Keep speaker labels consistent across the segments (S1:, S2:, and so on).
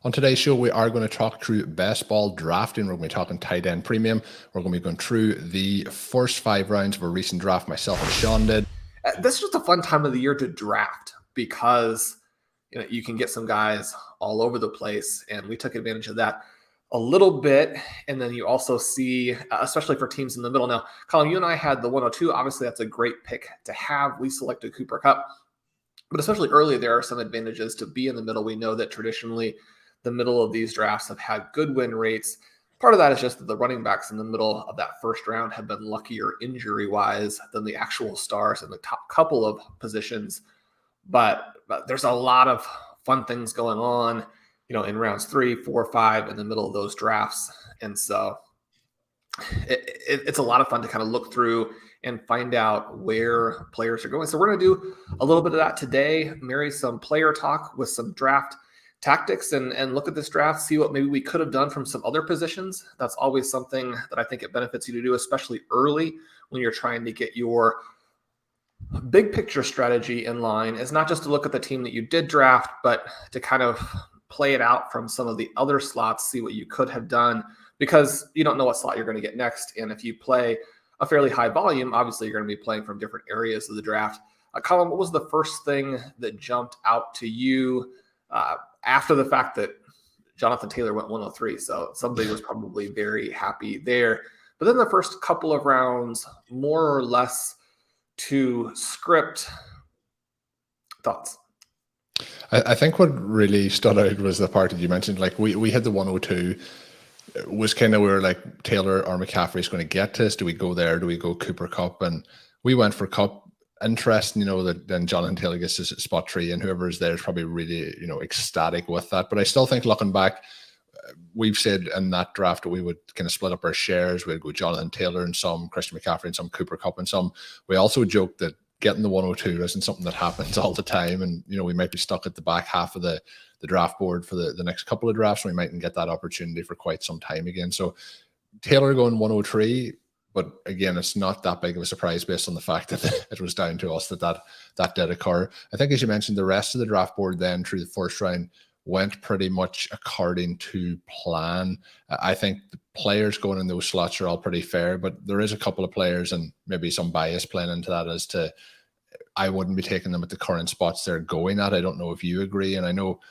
S1: On today's show, we are going to talk through best ball drafting. We're going to be talking tight end premium. We're going to be going through the first 5 rounds of a recent draft myself and Shawn did.
S2: This is just a fun time of the year to draft because you can get some guys all over the place, and we took advantage of that a little bit. And then you also see, especially for teams in the middle. Now, Colm, you and I had the 102. Obviously, that's a great pick to have. We selected Cooper Kupp. But especially early, there are some advantages to be in the middle. We know that traditionally the middle of these drafts have had good win rates. Part of that is just that the running backs in the middle of that first round have been luckier injury-wise than the actual stars in the top couple of positions. But there's a lot of fun things going on, in rounds 3, 4, 5 in the middle of those drafts. And so it's a lot of fun to kind of look through and find out where players are going. So we're going to do a little bit of that today, marry some player talk with some draft tactics and look at this draft, see what maybe we could have done from some other positions. That's always something that I think it benefits you to do, especially early when you're trying to get your big picture strategy in line. Is not just to look at the team that you did draft, but to kind of play it out from some of the other slots, see what you could have done, because you don't know what slot you're going to get next. And if you play a fairly high volume, obviously you're going to be playing from different areas of the draft. Colm, what was the first thing that jumped out to you after the fact that Jonathan Taylor went 103? So somebody was probably very happy there. But then the first couple of rounds, more or less to script. Thoughts?
S1: I think what really stood out was the part that you mentioned. Like we had the 102. Was kind of where like Taylor or McCaffrey is going to get to us. Do we go there? Do we go Cooper Kupp? And we went for Kupp. Interesting, that then Jonathan Taylor gets his spot 3, and whoever is there is probably really, ecstatic with that. But I still think, looking back, we've said in that draft that we would kind of split up our shares. We'd go Jonathan Taylor and some Christian McCaffrey and some Cooper Kupp and some. We also joked that getting the 102 isn't something that happens all the time, and we might be stuck at the back half of the draft board for the next couple of drafts. We mightn't get that opportunity for quite some time again. So Taylor going 103, but again, it's not that big of a surprise based on the fact that it was down to us that did occur. I think, as you mentioned, the rest of the draft board then through the first round went pretty much according to plan. I think the players going in those slots are all pretty fair, but there is a couple of players and maybe some bias playing into that as to I wouldn't be taking them at the current spots they're going at. I don't know if you agree, and I know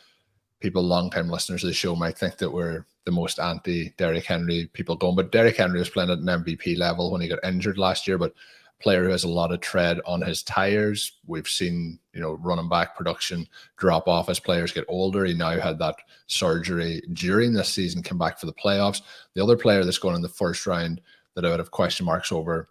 S1: people, long-time listeners of the show, might think that we're the most anti-Derrick Henry people going, but Derrick Henry was playing at an MVP level when he got injured last year, but a player who has a lot of tread on his tires. We've seen, running back production drop off as players get older. He now had that surgery during this season, came back for the playoffs. The other player that's going in the first round that I would have question marks over,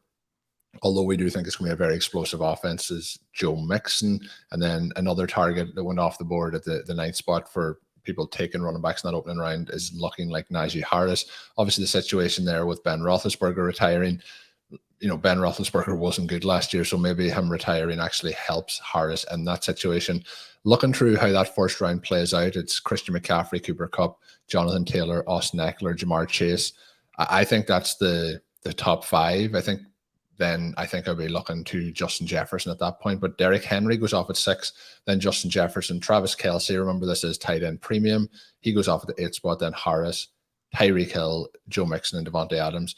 S1: although we do think it's going to be a very explosive offense, is Joe Mixon. And then another target that went off the board at the 9th spot for people taking running backs in that opening round is looking like Najee Harris. Obviously, the situation there with Ben Roethlisberger retiring, Ben Roethlisberger wasn't good last year, so maybe him retiring actually helps Harris in that situation. Looking through how that first round plays out, it's Christian McCaffrey, Cooper Kupp, Jonathan Taylor, Austin Eckler, Jamar Chase. I think that's the top 5. I think I'll be looking to Justin Jefferson at that point. But Derrick Henry goes off at 6, then Justin Jefferson, Travis Kelce. Remember, this is tight end premium. He goes off at the 8th spot, then Harris, Tyreek Hill, Joe Mixon, and Devontae Adams.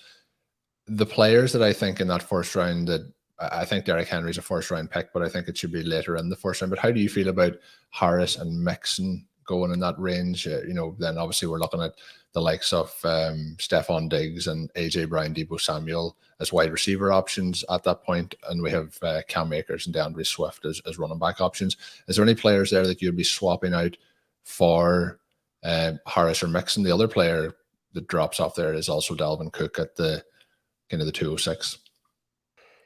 S1: The players that I think in that first round, that I think Derrick Henry's a first round pick, but I think it should be later in the first round. But how do you feel about Harris and Mixon going in that range? Then obviously we're looking at the likes of Stephon Diggs and AJ Brown, Deebo Samuel as wide receiver options at that point, and we have Cam Akers and DeAndre Swift as running back options. Is there any players there that you'd be swapping out for Harris or Mixon? The other player that drops off there is also Dalvin Cook at the kind of the 206.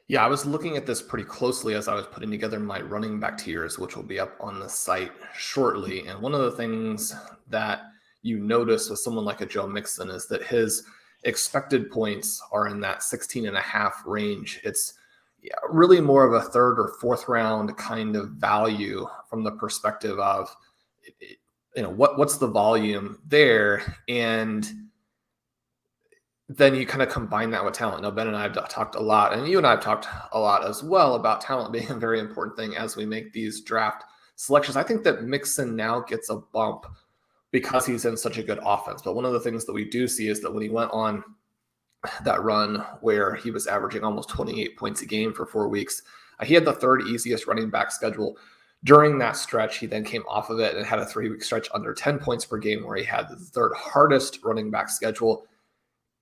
S2: Yeah, I was looking at this pretty closely as I was putting together my running back tiers, which will be up on the site shortly. And one of the things that you notice with someone like a Joe Mixon is that his expected points are in that 16.5 range. It's really more of a 3rd or 4th round kind of value from the perspective of, what's the volume there? And then you kind of combine that with talent. Now, Ben and I have talked a lot, and you and I have talked a lot as well about talent being a very important thing as we make these draft selections. I think that Mixon now gets a bump because he's in such a good offense. But one of the things that we do see is that when he went on that run where he was averaging almost 28 points a game for 4 weeks, he had the third easiest running back schedule. During that stretch, he then came off of it and had a 3-week stretch under 10 points per game where he had the third hardest running back schedule.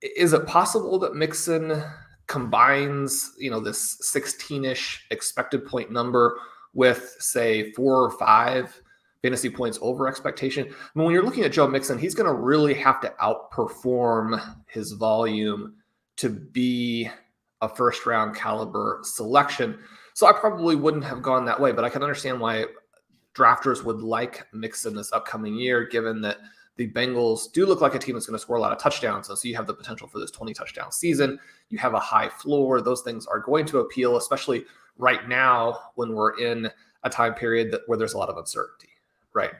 S2: Is it possible that Mixon combines, this 16-ish expected point number with, say, 4 or 5 fantasy points over expectation? I mean, when you're looking at Joe Mixon, he's going to really have to outperform his volume to be a first-round caliber selection. So I probably wouldn't have gone that way, but I can understand why drafters would like Mixon this upcoming year, given that the Bengals do look like a team that's going to score a lot of touchdowns. And so you have the potential for this 20-touchdown season. You have a high floor. Those things are going to appeal, especially right now when we're in a time period where there's a lot of uncertainty, right?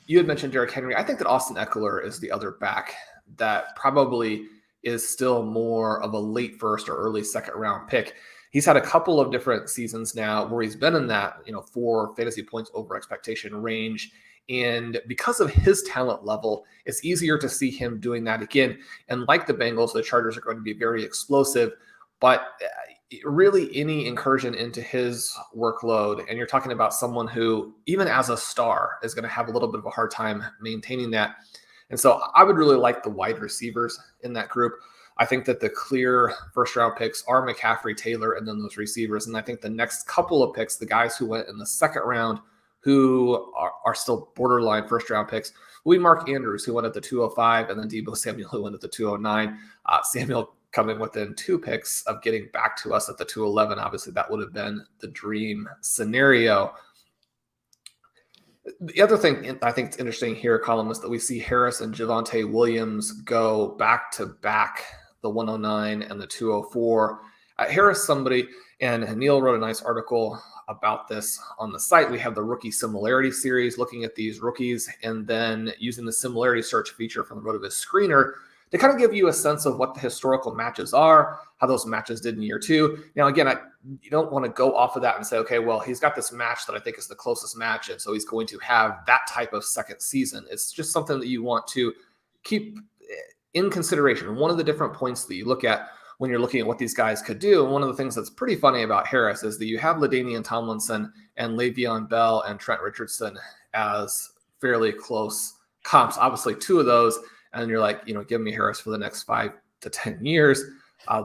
S2: You had mentioned Derrick Henry. I think that Austin Eckler is the other back that probably is still more of a late first or early second round pick. He's had a couple of different seasons now where he's been in that, 4 fantasy points over expectation range. And because of his talent level, it's easier to see him doing that again. And like the Bengals, the Chargers are going to be very explosive, but really any incursion into his workload, and you're talking about someone who, even as a star, is going to have a little bit of a hard time maintaining that. And so I would really like the wide receivers in that group. I think that the clear first-round picks are McCaffrey, Taylor, and then those receivers. And I think the next couple of picks, the guys who went in the second round, who are still borderline first-round picks, will be Mark Andrews, who went at the 205, and then Deebo Samuel, who went at the 209. Samuel coming within 2 picks of getting back to us at the 211. Obviously, that would have been the dream scenario. The other thing I think it's interesting here, Colm, is that we see Harris and Javonte Williams go back-to-back, the 109 and the 204. Harris, somebody, and Neil wrote a nice article about this on the site. We have the rookie similarity series looking at these rookies and then using the similarity search feature from the RotoViz screener to kind of give you a sense of what the historical matches are, how those matches did in year 2. Now, again, you don't want to go off of that and say, okay, well, he's got this match that I think is the closest match, and so he's going to have that type of second season. It's just something that you want to keep in consideration. One of the different points that you look at when you're looking at what these guys could do, and one of the things that's pretty funny about Harris is that you have LaDainian Tomlinson and Le'Veon Bell and Trent Richardson as fairly close comps. Obviously, 2 of those, and you're like, give me Harris for the next 5 to 10 years.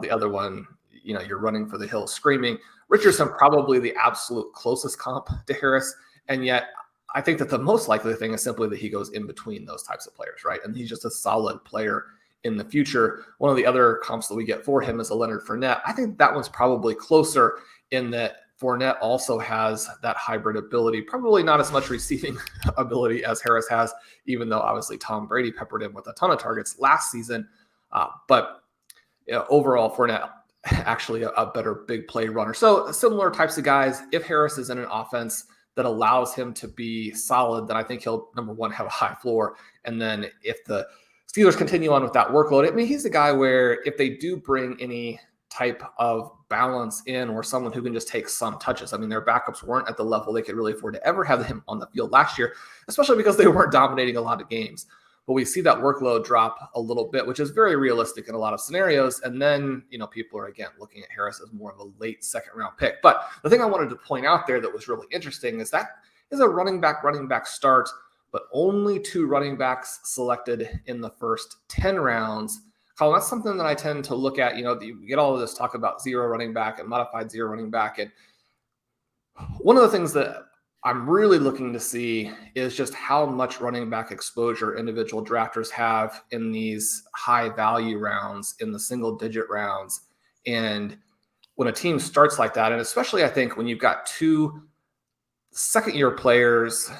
S2: The other one, you're running for the hills screaming. Richardson, probably the absolute closest comp to Harris. And yet I think that the most likely thing is simply that he goes in between those types of players, right? And he's just a solid player in the future. One of the other comps that we get for him is a Leonard Fournette. I think that one's probably closer in that Fournette also has that hybrid ability, probably not as much receiving ability as Harris has, even though obviously Tom Brady peppered him with a ton of targets last season. But overall, Fournette actually a better big play runner. So similar types of guys. If Harris is in an offense that allows him to be solid, then I think he'll, number one, have a high floor. And then if the Steelers continue on with that workload, I mean, he's a guy where if they do bring any type of balance in or someone who can just take some touches. I mean, their backups weren't at the level they could really afford to ever have him on the field last year, especially because they weren't dominating a lot of games. But we see that workload drop a little bit, which is very realistic in a lot of scenarios. And then, people are, again, looking at Harris as more of a late second round pick. But the thing I wanted to point out there that was really interesting is that is a running back start, but only 2 running backs selected in the first 10 rounds. Colm, that's something that I tend to look at. You get all of this talk about zero running back and modified zero running back. And one of the things that I'm really looking to see is just how much running back exposure individual drafters have in these high value rounds, in the single digit rounds. And when a team starts like that, and especially I think when you've got 2 second year players,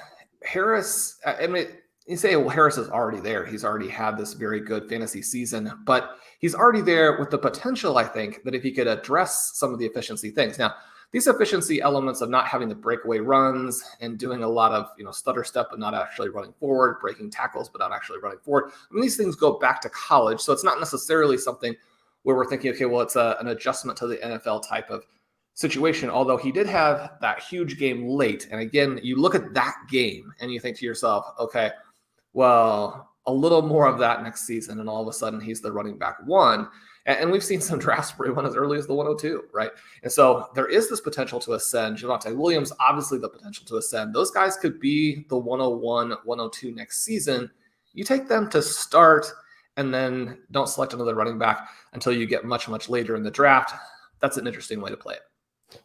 S2: Harris, I mean, you say, well, Harris is already there. He's already had this very good fantasy season, but he's already there with the potential, I think, that if he could address some of the efficiency things. Now, these efficiency elements of not having the breakaway runs and doing a lot of, stutter step, but not actually running forward, breaking tackles, but not actually running forward. I mean, these things go back to college. So it's not necessarily something where we're thinking, okay, well, it's an adjustment to the NFL type of situation, although he did have that huge game late. And again, you look at that game and you think to yourself, okay, Well, a little more of that next season, and all of a sudden he's the running back one. And we've seen some drafts where he went as early as the 102, right? And so there is this potential to ascend. Javonte Williams, obviously the potential to ascend. Those guys could be the 101, 102 next season. You take them to start and then don't select another running back until you get much, much later in the draft. That's an interesting way to play it.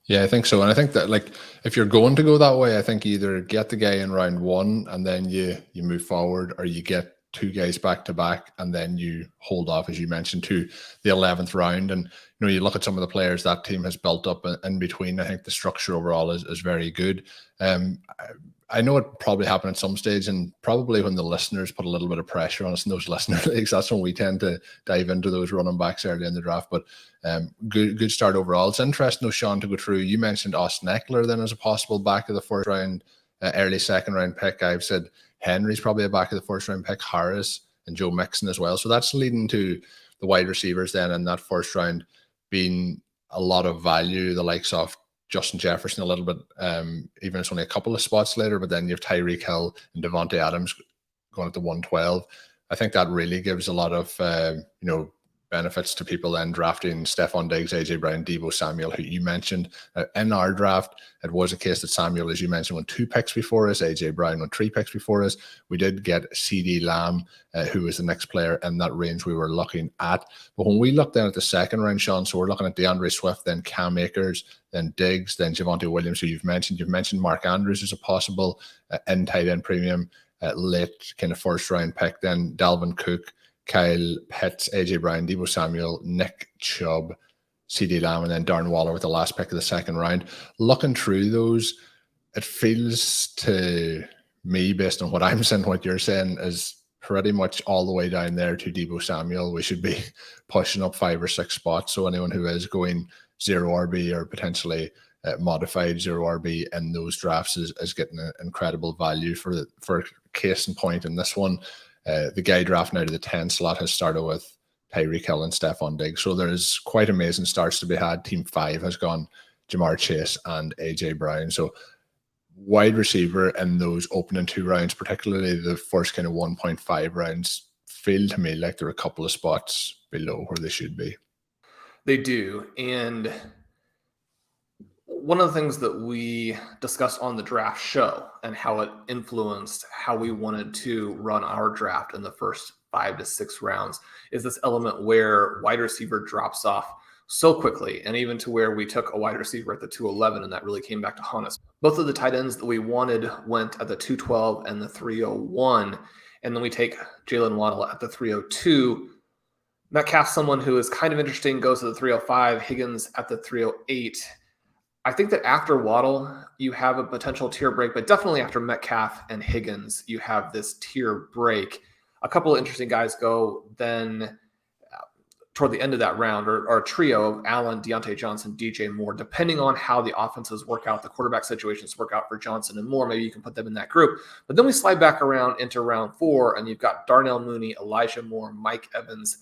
S1: Yeah, I think so. And I think that, like, if you're going to go that way, I think you either get the guy in round one and then you move forward, or you get two guys back to back and then you hold off, as you mentioned, to the 11th round. And you look at some of the players that team has built up in between. I think the structure overall is very good. I know it probably happened at some stage, and probably when the listeners put a little bit of pressure on us in those listener leagues, that's when we tend to dive into those running backs early in the draft. But good start overall. It's interesting, though, Shawn, to go through. You mentioned Austin Eckler then as a possible back of the first round, early second round pick. I've said Henry's probably a back of the first round pick, Harris and Joe Mixon as well. So that's leading to the wide receivers then in that first round being a lot of value, the likes of Justin Jefferson a little bit, even it's only a couple of spots later, but then you have Tyreek Hill and Devontae Adams going at the 112. I think that really gives a lot of, benefits to people then drafting Stephon Diggs, AJ Brown, Deebo Samuel, who you mentioned. In our draft, it was a case that Samuel, as you mentioned, went 2 picks before us, AJ Brown went 3 picks before us. We did get CeeDee Lamb, who was the next player in that range we were looking at. But when we looked then at the second round, Shawn, so we're looking at DeAndre Swift, then Cam Akers, then Diggs, then Javonte Williams, who you've mentioned. You've mentioned Mark Andrews as a possible in tight end premium, late kind of first round pick, then Dalvin Cook, Kyle Pitts, AJ Brown, Deebo Samuel, Nick Chubb, CeeDee Lamb, and then Darren Waller with the last pick of the second round. Looking through those, it feels to me, based on what I'm saying, what you're saying, is pretty much all the way down there to Deebo Samuel. We should be pushing up 5 or 6 spots. So anyone who is going 0 RB or potentially modified 0 RB in those drafts is getting an incredible value for case in point in this one. The guy drafting out of the 10 slot has started with Tyreek Hill and Stephon Diggs. So there's quite amazing starts to be had. Team 5 has gone Jamar Chase and AJ Brown. So wide receiver in those opening 2 rounds, particularly the first kind of 1.5 rounds, feel to me like they're a couple of spots below where they should be.
S2: They do. And one of the things that we discussed on the draft show and how it influenced how we wanted to run our draft in the first 5 to 6 rounds is this element where wide receiver drops off so quickly, and even to where we took a wide receiver at the 211, and that really came back to haunt us. Both of the tight ends that we wanted went at the 212 and the 301, and then we take Jalen Waddle at the 302. Metcalf, someone who is kind of interesting, goes to the 305, Higgins at the 308. I think that after Waddle, you have a potential tier break, but definitely after Metcalf and Higgins, you have this tier break. A couple of interesting guys go then toward the end of that round, or a trio of Allen, Deante Johnson, DJ Moore, depending on how the offenses work out, the quarterback situations work out for Johnson and Moore. Maybe you can put them in that group. But then we slide back around into round 4, and you've got Darnell Mooney, Elijah Moore, Mike Evans,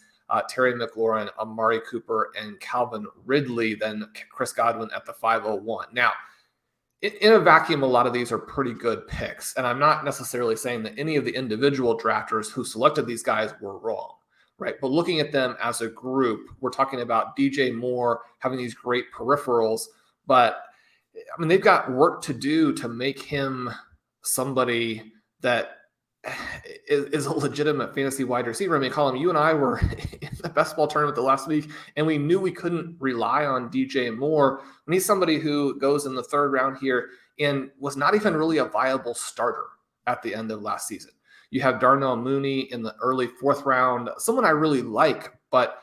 S2: Terry McLaurin, Amari Cooper, and Calvin Ridley, then Chris Godwin at the 501. Now, in a vacuum, a lot of these are pretty good picks, and I'm not necessarily saying that any of the individual drafters who selected these guys were wrong, right? But looking at them as a group, we're talking about DJ Moore having these great peripherals, but I mean, they've got work to do to make him somebody that is a legitimate fantasy wide receiver. I mean, Colm, you and I were in the best ball tournament the last week, and we knew we couldn't rely on DJ Moore. And he's somebody who goes in the 3rd round here and was not even really a viable starter at the end of last season. You have Darnell Mooney in the early 4th round, someone I really like, but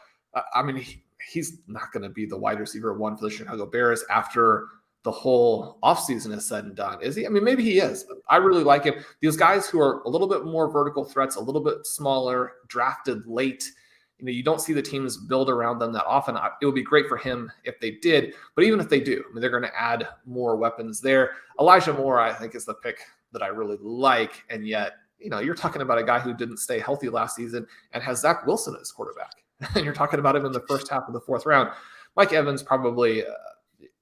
S2: I mean, he's not going to be the wide receiver 1 for the Chicago Bears after the whole offseason is said and done, is he? I mean, maybe he is. I really like him. These guys who are a little bit more vertical threats, a little bit smaller, drafted late, you don't see the teams build around them that often. It would be great for him if they did, but even if they do, I mean, they're going to add more weapons there. Elijah Moore, I think, is the pick that I really like, and yet, you're talking about a guy who didn't stay healthy last season and has Zach Wilson as quarterback, and you're talking about him in the first half of the 4th round. Mike Evans, probably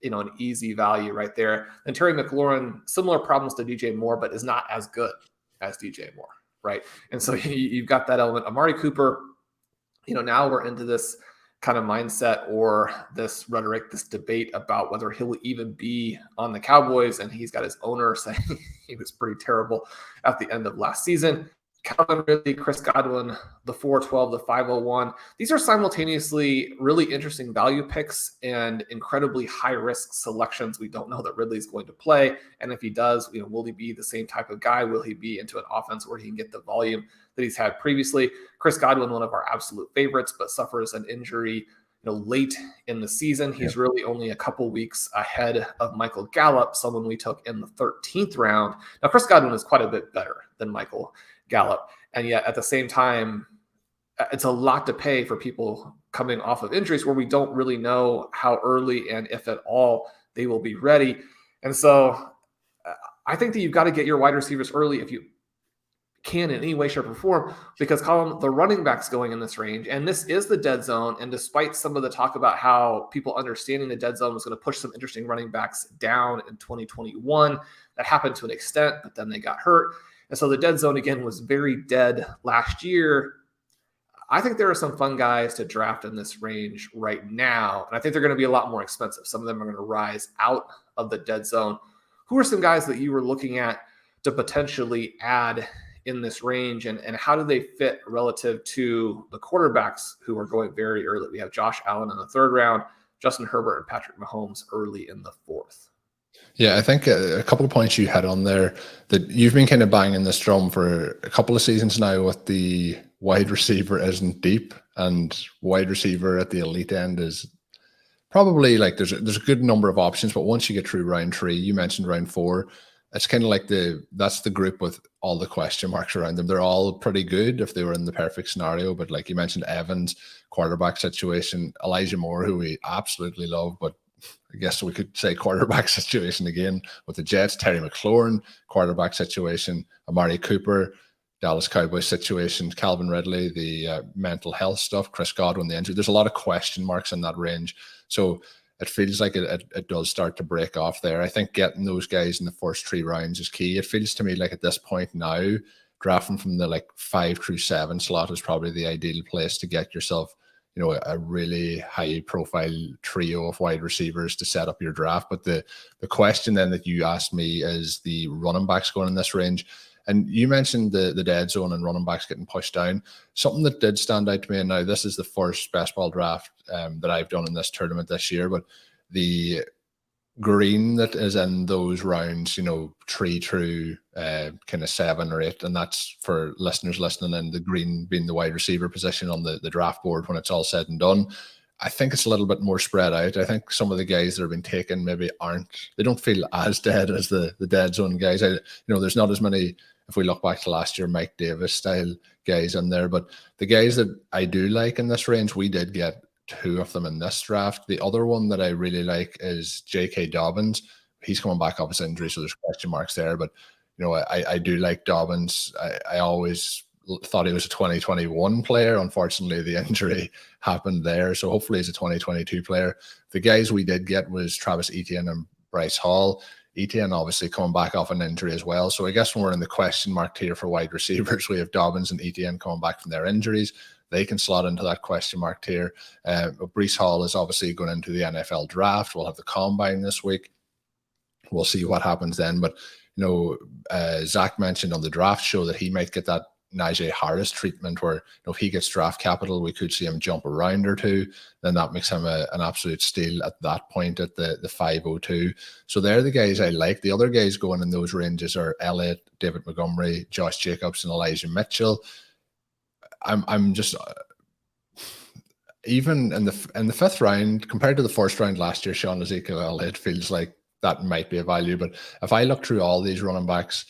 S2: an easy value right there. And Terry McLaurin, similar problems to DJ Moore, but is not as good as DJ Moore. right? And so you've got that element. Amari Cooper, now we're into this kind of mindset or this rhetoric, this debate about whether he'll even be on the Cowboys. And he's got his owner saying he was pretty terrible at the end of last season. Calvin Ridley, Chris Godwin, the 412, the 501. These are simultaneously really interesting value picks and incredibly high-risk selections. We don't know that Ridley's going to play. And if he does, will he be the same type of guy? Will he be into an offense where he can get the volume that he's had previously? Chris Godwin, one of our absolute favorites, but suffers an injury late in the season. He's really only a couple weeks ahead of Michael Gallup, someone we took in the 13th round. Now, Chris Godwin is quite a bit better than Michael Gallup. And yet at the same time, it's a lot to pay for people coming off of injuries where we don't really know how early and if at all they will be ready. And so I think that you've got to get your wide receivers early if you can in any way, shape, or form, because Colm, the running backs going in this range, and this is the dead zone. And despite some of the talk about how people understanding the dead zone was going to push some interesting running backs down in 2021, that happened to an extent, but then they got hurt. And so the dead zone, again, was very dead last year. I think there are some fun guys to draft in this range right now. And I think they're going to be a lot more expensive. Some of them are going to rise out of the dead zone. Who are some guys that you were looking at to potentially add in this range? And how do they fit relative to the quarterbacks who are going very early? We have Josh Allen in the 3rd round, Justin Herbert and Patrick Mahomes early in the 4th.
S1: Yeah, I think a couple of points you had on there that you've been kind of banging this drum for a couple of seasons now with the wide receiver isn't deep and wide receiver at the elite end is probably like there's a good number of options, but once you get through round 3, you mentioned round 4, it's kind of like that's the group with all the question marks around them. They're all pretty good if they were in the perfect scenario, but like you mentioned, Evans, quarterback situation, Elijah Moore, who we absolutely love, but I guess we could say quarterback situation again with the Jets, Terry McLaurin, quarterback situation, Amari Cooper, Dallas Cowboys situation, Calvin Ridley, the mental health stuff, Chris Godwin, the injury. There's a lot of question marks in that range. So it feels like it does start to break off there. I think getting those guys in the first 3 rounds is key. It feels to me like at this point now, drafting from the 5 through 7 slot is probably the ideal place to get yourself a really high profile trio of wide receivers to set up your draft. But the question then that you asked me is the running backs going in this range. And you mentioned the dead zone and running backs getting pushed down. Something that did stand out to me, and now this is the first best ball draft that I've done in this tournament this year, but the green that is in those rounds, 3 through kind of 7 or 8, and that's for listeners listening, and the green being the wide receiver position on the draft board when it's all said and done. I think it's a little bit more spread out. I think some of the guys that have been taken maybe they don't feel as dead as the dead zone guys. There's not as many, if we look back to last year, Mike Davis style guys in there, but the guys that I do like in this range, we did get 2 of them in this draft. The other one that I really like is J.K. Dobbins. He's coming back off his injury, so there's question marks there. But, I do like Dobbins. I always thought he was a 2021 player. Unfortunately, the injury happened there. So hopefully he's a 2022 player. The guys we did get was Travis Etienne and Bryce Hall. Etienne obviously coming back off an injury as well. So I guess when we're in the question mark tier for wide receivers, we have Dobbins and Etienne coming back from their injuries. They can slot into that question mark tier. Breece Hall is obviously going into the NFL draft. We'll have the combine this week. We'll see what happens then. But, Zach mentioned on the draft show that he might get that Najee Harris treatment where if he gets draft capital, we could see him jump a round or 2. Then that makes him an absolute steal at that point at the 502. So they're the guys I like. The other guys going in those ranges are Elliott, David Montgomery, Josh Jacobs, and Elijah Mitchell. I'm just even in the 5th round compared to the 1st round last year, Shawn, Ezekiel, it feels like that might be a value. But if I look through all these running backs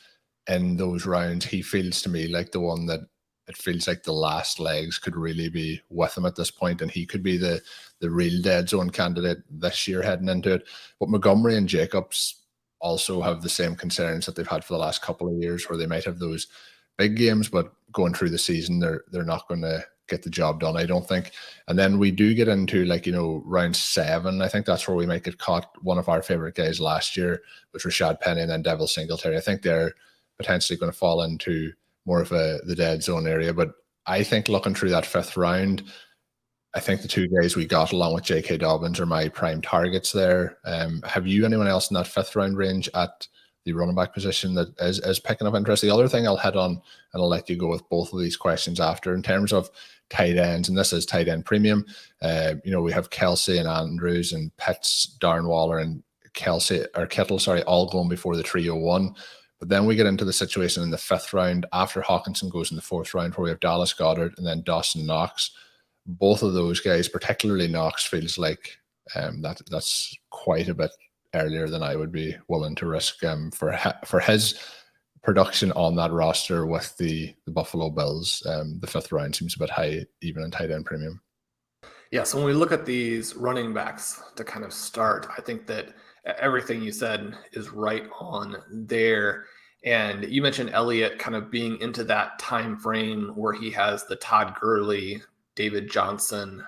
S1: in those rounds, he feels to me like the one that it feels like the last legs could really be with him at this point, and he could be the real dead zone candidate this year heading into it. But Montgomery and Jacobs also have the same concerns that they've had for the last couple of years, where they might have those big games, but going through the season, they're not going to get the job done, I don't think. And then we do get into round 7. I think that's where we might get caught. One of our favorite guys last year was Rashad Penny and then Devil Singletary. I think they're potentially going to fall into more of the dead zone area. But I think looking through that 5th round, I think the 2 guys we got along with J.K. Dobbins are my prime targets there. Have you anyone else in that 5th round range at the running back position that is picking up interest? The other thing I'll hit on, and I'll let you go with both of these questions after, in terms of tight ends, and this is tight end premium. We have Kelsey and Andrews and Pitts, Darren Waller and Kittle, all going before the 301. But then we get into the situation in the 5th round after Hawkinson goes in the 4th round, where we have Dallas Goddard and then Dawson Knox. Both of those guys, particularly Knox, feels like that's quite a bit earlier than I would be willing to risk for his production on that roster with the Buffalo Bills. The 5th round seems a bit high, even in tight end premium.
S2: Yeah, so when we look at these running backs to kind of start, I think that everything you said is right on there. And you mentioned Elliott kind of being into that time frame where he has the Todd Gurley, David Johnson,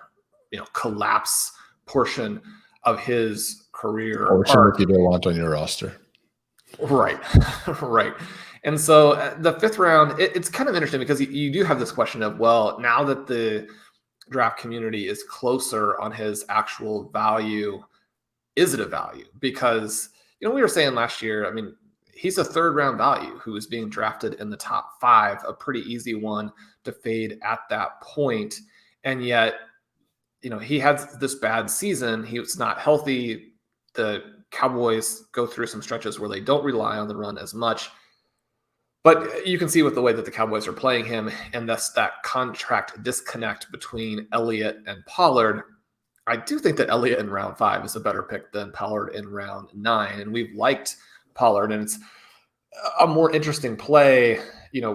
S2: collapse portion of his career.
S1: Portion that you don't want on your roster.
S2: Right, right. And so the 5th round, it's kind of interesting because you do have this question of, well, now that the draft community is closer on his actual value, is it a value? Because, we were saying last year, he's a 3rd round value who is being drafted in the top 5, a pretty easy one to fade at that point. And yet, he had this bad season. He was not healthy. The Cowboys go through some stretches where they don't rely on the run as much. But you can see with the way that the Cowboys are playing him, and thus that contract disconnect between Elliott and Pollard. I do think that Elliott in round 5 is a better pick than Pollard in round 9. And we've liked Pollard, and it's a more interesting play,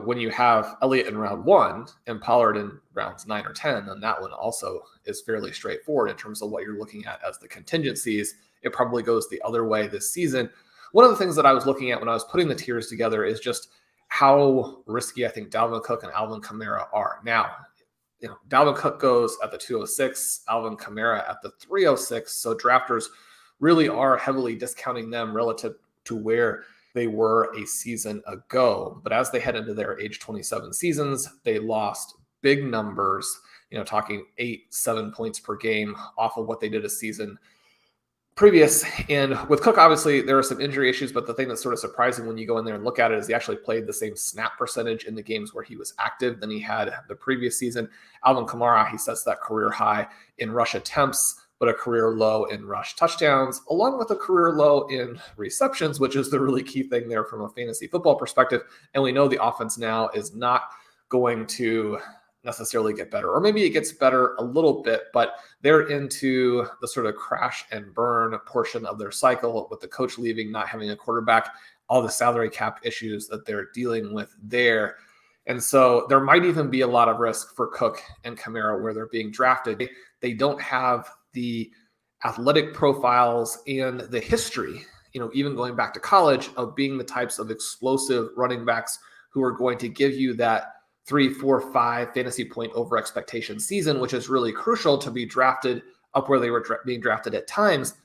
S2: when you have Elliott in round 1 and Pollard in rounds 9 or 10, then that one also is fairly straightforward in terms of what you're looking at as the contingencies. It probably goes the other way this season. One of the things that I was looking at when I was putting the tiers together is just how risky I think Dalvin Cook and Alvin Kamara are. Now, Dalvin Cook goes at the 206, Alvin Kamara at the 306. So drafters really are heavily discounting them relative to where they were a season ago. But as they head into their age 27 seasons, they lost big numbers, talking 8-7 points per game off of what they did a season previous. And with Cook, obviously, there are some injury issues, but the thing that's sort of surprising when you go in there and look at it is he actually played the same snap percentage in the games where he was active than he had the previous season. Alvin Kamara, he sets that career high in rush attempts, but a career low in rush touchdowns, along with a career low in receptions, which is the really key thing there from a fantasy football perspective. And we know the offense now is not going to necessarily get better, or maybe it gets better a little bit, but they're into the sort of crash and burn portion of their cycle with the coach leaving, not having a quarterback, all the salary cap issues that they're dealing with there. And so there might even be a lot of risk for Cook and Kamara where they're being drafted. They don't have the athletic profiles and the history, even going back to college, of being the types of explosive running backs who are going to give you that 3, 4, 5 fantasy point over expectation season, which is really crucial to be drafted up where they were being drafted at times.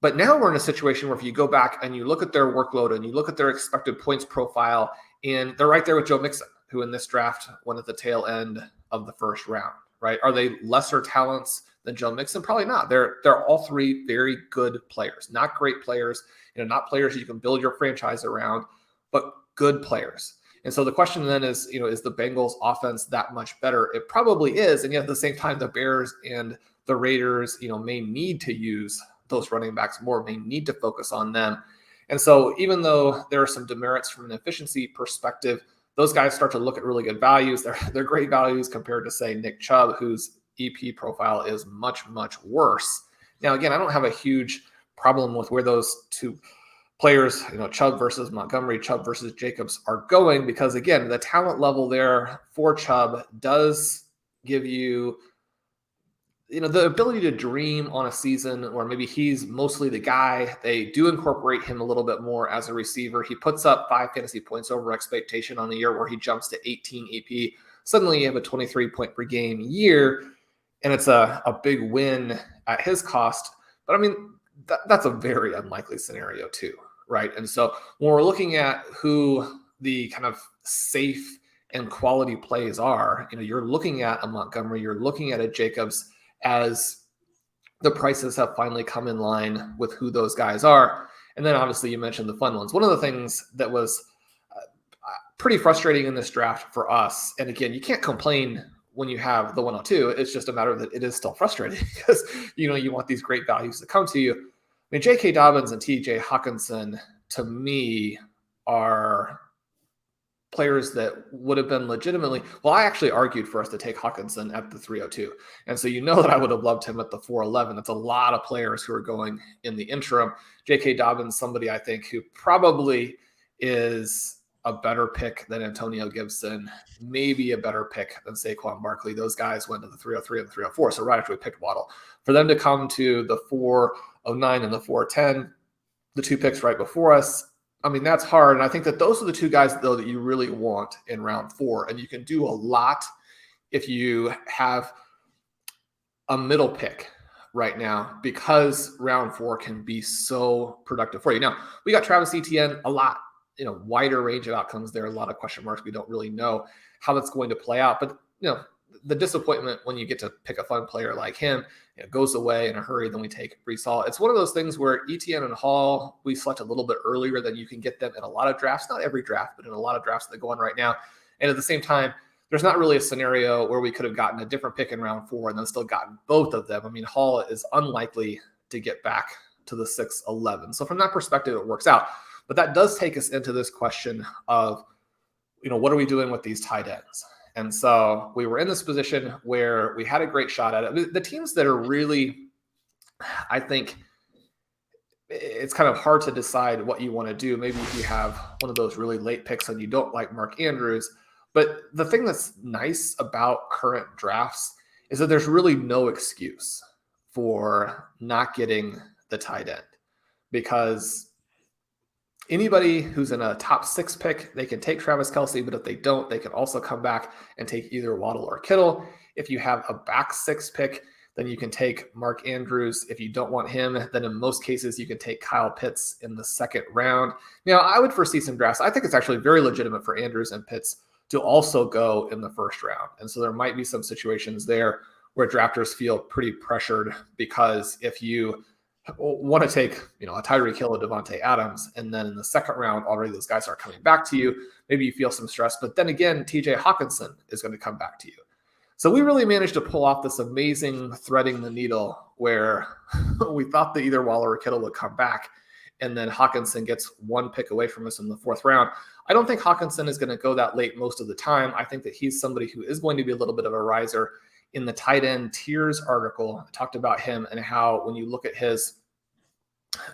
S2: But now we're in a situation where if you go back and you look at their workload and you look at their expected points profile, and they're right there with Joe Mixon, who in this draft went at the tail end of the 1st round, right? Are they lesser talents than Joe Mixon? Probably not. They're all 3 very good players, not great players, not players you can build your franchise around, but good players. And so the question then is, is the Bengals offense that much better? It probably is. And yet at the same time, the Bears and the Raiders, may need to use those running backs more, may need to focus on them. And so even though there are some demerits from an efficiency perspective, those guys start to look at really good values. They're great values compared to, say, Nick Chubb, whose EP profile is much, much worse. Now, again, I don't have a huge problem with where those 2 players, Chubb versus Montgomery, Chubb versus Jacobs are going, because again, the talent level there for Chubb does give you, the ability to dream on a season where maybe he's mostly the guy. They do incorporate him a little bit more as a receiver. He puts up 5 fantasy points over expectation on the year where he jumps to 18 EP. Suddenly you have a 23 point per game year, and it's a big win at his cost. But that's a very unlikely scenario too, right? And so when we're looking at who the kind of safe and quality plays are. You're looking at a Montgomery, you're looking at a Jacobs as the prices have finally come in line with who those guys are. And then obviously you mentioned the fun ones. One of the things that was pretty frustrating in this draft for us, and again, you can't complain when you have the 102. It's just a matter that it is still frustrating because, you want these great values to come to you. I mean, J.K. Dobbins and Tj Hawkinson, to me, are players that would have been legitimately, well, I actually argued for us to take Hawkinson at the 302. And so that I would have loved him at the 411. That's a lot of players who are going in the interim. J.K. Dobbins, somebody I think who probably is a better pick than Antonio Gibson, maybe a better pick than Saquon Barkley. Those guys went to the 303 and the 304. So right after we picked Waddle, for them to come to the 409 and the 410, the two picks right before us, I mean, that's hard. And I think that those are the two guys, though, that you really want in round 4. And you can do a lot if you have a middle pick right now, because round 4 can be so productive for you. Now, we got Travis Etienne, a lot, wider range of outcomes there, a lot of question marks. We don't really know how that's going to play out. But, the disappointment when you get to pick a fun player like him, goes away in a hurry. Then we take Breece Hall. It's one of those things where Etienne and Hall, we select a little bit earlier than you can get them in a lot of drafts. Not every draft, but in a lot of drafts that go on right now. And at the same time, there's not really a scenario where we could have gotten a different pick in round 4 and then still gotten both of them. I mean, Hall is unlikely to get back to the 6-11. So from that perspective, it works out. But that does take us into this question of, what are we doing with these tight ends? And so we were in this position where we had a great shot at it. The teams that are really, I think it's kind of hard to decide what you want to do. Maybe if you have one of those really late picks and you don't like Mark Andrews. But the thing that's nice about current drafts is that there's really no excuse for not getting the tight end, because anybody who's in a top 6 pick, they can take Travis Kelce, but if they don't, they can also come back and take either Waddle or Kittle. If you have a back 6 pick, then you can take Mark Andrews. If you don't want him, then in most cases, you can take Kyle Pitts in the 2nd round. Now, I would foresee some drafts. I think it's actually very legitimate for Andrews and Pitts to also go in the 1st round. And so there might be some situations there where drafters feel pretty pressured, because if you want to take, a Tyreek Hill, a Devontae Adams, and then in the 2nd round, already those guys are coming back to you. Maybe you feel some stress, but then again, TJ Hawkinson is going to come back to you. So we really managed to pull off this amazing threading the needle where we thought that either Waller or Kittle would come back, and then Hawkinson gets one pick away from us in the 4th round. I don't think Hawkinson is going to go that late most of the time. I think that he's somebody who is going to be a little bit of a riser. In the tight end tiers article, I talked about him and how when you look at his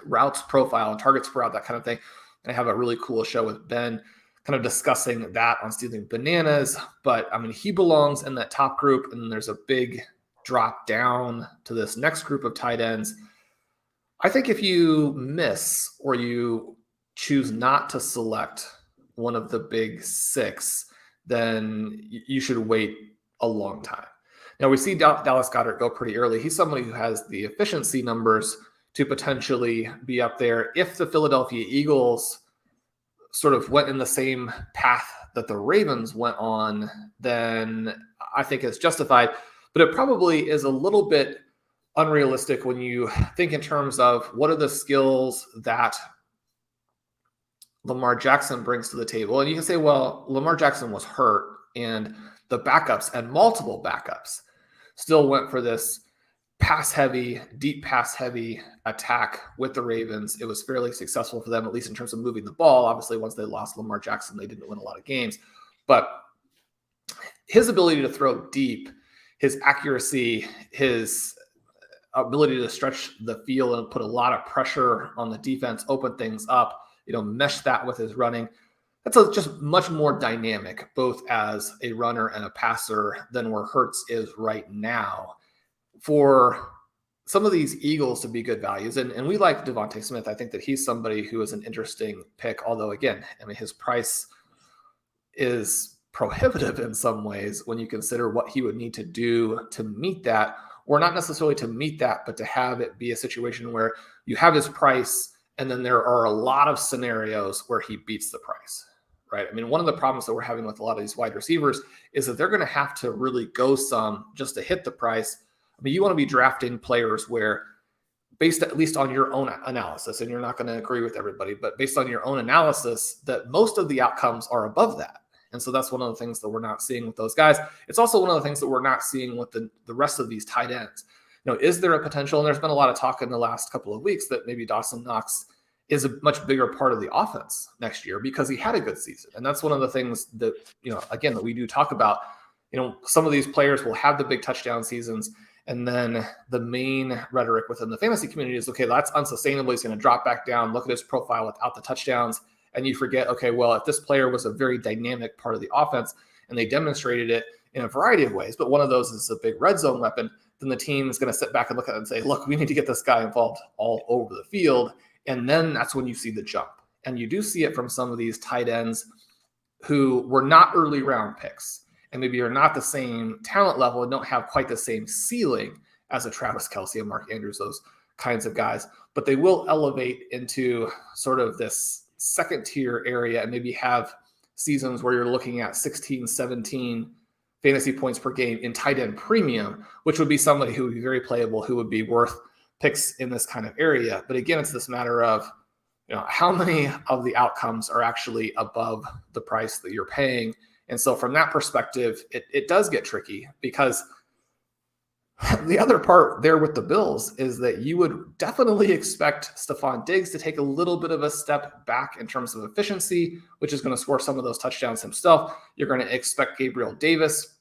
S2: routes profile and targets per route, that kind of thing, and I have a really cool show with Ben kind of discussing that on Stealing Bananas. But I mean, he belongs in that top group, and then there's a big drop down to this next group of tight ends. I think if you miss or you choose not to select one of the big 6, then you should wait a long time. Now, we see Dallas Goddard go pretty early. He's somebody who has the efficiency numbers to potentially be up there. If the Philadelphia Eagles sort of went in the same path that the Ravens went on, then I think it's justified. But it probably is a little bit unrealistic when you think in terms of what are the skills that Lamar Jackson brings to the table. And you can say, well, Lamar Jackson was hurt, and the backups and multiple backups still went for this deep pass heavy attack with the Ravens. It was fairly successful for them, at least in terms of moving the ball. Obviously, once they lost Lamar Jackson, they didn't win a lot of games. But his ability to throw deep, his accuracy, his ability to stretch the field and put a lot of pressure on the defense, open things up, mesh that with his running. That's just much more dynamic, both as a runner and a passer, than where Hurts is right now. For some of these Eagles to be good values, and we like Devontae Smith. I think that he's somebody who is an interesting pick, although again, I mean, his price is prohibitive in some ways when you consider what he would need to do to meet that, or not necessarily to meet that, but to have it be a situation where you have his price and then there are a lot of scenarios where he beats the price, right? I mean, one of the problems that we're having with a lot of these wide receivers is that they're going to have to really go some just to hit the price. I mean, you want to be drafting players where, based at least on your own analysis, and you're not going to agree with everybody, but based on your own analysis, that most of the outcomes are above that. And so that's one of the things that we're not seeing with those guys. It's also one of the things that we're not seeing with the rest of these tight ends. Is there a potential? And there's been a lot of talk in the last couple of weeks that maybe Dawson Knox is a much bigger part of the offense next year because he had a good season. And that's one of the things that, again, that we do talk about. Some of these players will have the big touchdown seasons, and then the main rhetoric within the fantasy community is, okay, that's unsustainable. He's going to drop back down. Look at his profile without the touchdowns. And you forget, okay, well, if this player was a very dynamic part of the offense and they demonstrated it in a variety of ways, but one of those is a big red zone weapon, then the team is going to sit back and look at it and say, look, we need to get this guy involved all over the field. And then that's when you see the jump. And you do see it from some of these tight ends who were not early round picks and maybe are not the same talent level and don't have quite the same ceiling as a Travis Kelce and Mark Andrews, those kinds of guys, but they will elevate into sort of this second tier area and maybe have seasons where you're looking at 16, 17 fantasy points per game in tight end premium, which would be somebody who would be very playable, who would be worth picks in this kind of area. But again, it's this matter of, how many of the outcomes are actually above the price that you're paying. And so from that perspective, it does get tricky, because the other part there with the Bills is that you would definitely expect Stephon Diggs to take a little bit of a step back in terms of efficiency, which is going to score some of those touchdowns himself. You're going to expect Gabriel Davis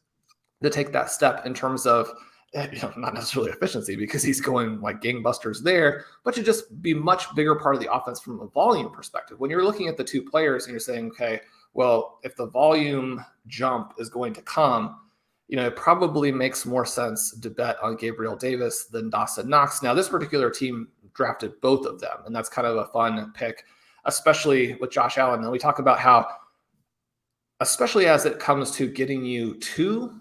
S2: to take that step in terms of, not necessarily efficiency because he's going like gangbusters there, but to just be much bigger part of the offense from a volume perspective. When you're looking at the two players and you're saying, okay, well, if the volume jump is going to come, it probably makes more sense to bet on Gabriel Davis than Dawson Knox. Now, this particular team drafted both of them, and that's kind of a fun pick, especially with Josh Allen. Now, we talk about how, especially as it comes to getting you to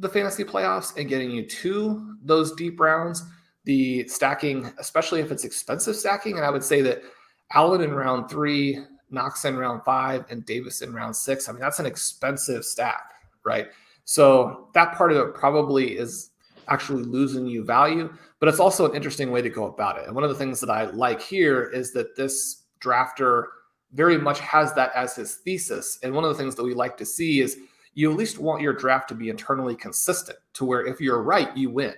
S2: the fantasy playoffs and getting you to those deep rounds, the stacking, especially if it's expensive stacking, and I would say that Allen in round 3, Knox in round 5, and Davis in round 6, I mean, that's an expensive stack, right? So that part of it probably is actually losing you value, but it's also an interesting way to go about it. And one of the things that I like here is that this drafter very much has that as his thesis. And one of the things that we like to see is you at least want your draft to be internally consistent to where if you're right, you win.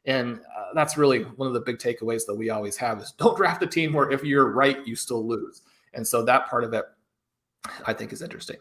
S2: And that's really one of the big takeaways that we always have is don't draft a team where if you're right, you still lose. And so that part of it, I think, is interesting.